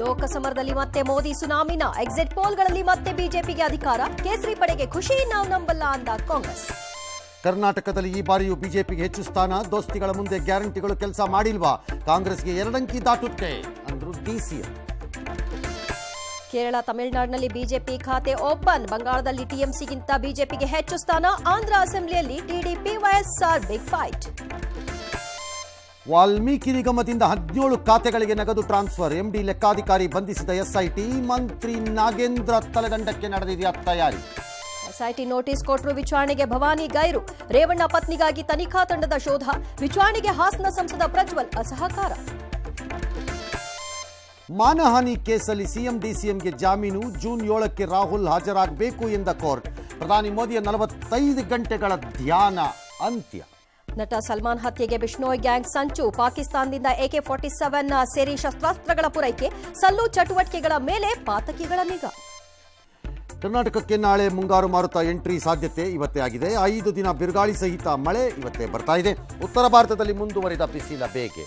ಲೋಕಸಮರದಲ್ಲಿ ಮತ್ತೆ ಮೋದಿ ಸುನಾಮಿನ ಎಕ್ಸಿಟ್ ಪೋಲ್ಗಳಲ್ಲಿ ಮತ್ತೆ ಬಿಜೆಪಿಗೆ ಅಧಿಕಾರ ಕೇಸರಿ ಪಡೆಗೆ ಖುಷಿ ನಾವು ನಂಬಲ್ಲ ಅಂದ ಕಾಂಗ್ರೆಸ್. ಕರ್ನಾಟಕದಲ್ಲಿ ಈ ಬಾರಿಯೂ ಬಿಜೆಪಿಗೆ ಹೆಚ್ಚು ಸ್ಥಾನ, ದೋಸ್ತಿಗಳ ಮುಂದೆ ಗ್ಯಾರಂಟಿಗಳು ಕೆಲಸ ಮಾಡಿಲ್ವಾ, ಕಾಂಗ್ರೆಸ್ಗೆ 2 ಅಂಕಿ ದಾಟುತ್ತೆ ಅಂದ್ರು ಡಿಸಿಎಂ. ಕೇರಳ ತಮಿಳುನಾಡಿನಲ್ಲಿ ಬಿಜೆಪಿ ಖಾತೆ ಓಪನ್, ಬಂಗಾಳದಲ್ಲಿ ಟಿಎಂಸಿಗಿಂತ ಬಿಜೆಪಿಗೆ ಹೆಚ್ಚು ಸ್ಥಾನ, ಆಂಧ್ರ ಅಸೆಂಬ್ಲಿಯಲ್ಲಿ ಟಿಡಿಪಿ ವೈಎಸ್ಆರ್ ಬಿಗ್ ಫೈಟ್. ವಾಲ್ಮೀಕಿ ನಿಗಮದಿಂದ 17 ಖಾತೆಗಳಿಗೆ ನಗದು ಟ್ರಾನ್ಸ್ಫರ್, ಎಂಡಿ ಲೆಕ್ಕಾಧಿಕಾರಿ ಬಂಧಿಸಿದ ಎಸ್ಐಟಿ, ಮಂತ್ರಿ ನಾಗೇಂದ್ರ ತಲೆದಂಡಕ್ಕೆ ನಡೆದಿದೆಯಾ ತಯಾರಿ. ಎಸ್ಐಟಿ ನೋಟಿಸ್ ಕೊಟ್ಟರು, ವಿಚಾರಣೆಗೆ ಭವಾನಿ ಗೈರು, ರೇವಣ್ಣ ಪತ್ನಿಗಾಗಿ ತನಿಖಾ ತಂಡದ ಶೋಧ, ವಿಚಾರಣೆಗೆ ಹಾಸನ ಸಂಸದ ಪ್ರಜ್ವಲ್ ಅಸಹಕಾರ. ಮಾನಹಾನಿ ಕೇಸಲ್ಲಿ ಸಿಎಂ ಡಿಸಿಎಂಗೆ ಜಾಮೀನು, ಜೂನ್ 7ಕ್ಕೆ ರಾಹುಲ್ ಹಾಜರಾಗಬೇಕು ಎಂದ ಕೋರ್ಟ್, ಪ್ರಧಾನಿ ಮೋದಿಯ 45 ಗಂಟೆಗಳ ಧ್ಯಾನ ಅಂತ್ಯ. ನಟ ಸಲ್ಮಾನ್ ಹತ್ಯೆಗೆ ಬಿಷ್ಣೋಯ್ ಗ್ಯಾಂಗ್ ಸಂಚು, ಪಾಕಿಸ್ತಾನದಿಂದ AK-47 ಸೇರಿ ಶಸ್ತ್ರಾಸ್ತ್ರಗಳ ಪೂರೈಕೆ, ಸಲ್ಲು ಚಟುವಟಿಕೆಗಳ ಮೇಲೆ ಪಾತಕಿಗಳ ನಿಗಾ. ಕರ್ನಾಟಕಕ್ಕೆ ನಾಳೆ ಮುಂಗಾರು ಮಾರುತ ಎಂಟ್ರಿ ಸಾಧ್ಯತೆ ಇವತ್ತೇ ಆಗಿದೆ. 5 ದಿನ ಬಿರುಗಾಳಿ ಸಹಿತ ಮಳೆ ಇವತ್ತೇ ಬರ್ತಾ ಇದೆ. ಉತ್ತರ ಭಾರತದಲ್ಲಿ ಮುಂದುವರಿದ ಬಿಸಿಲ ಬೇಗೆ.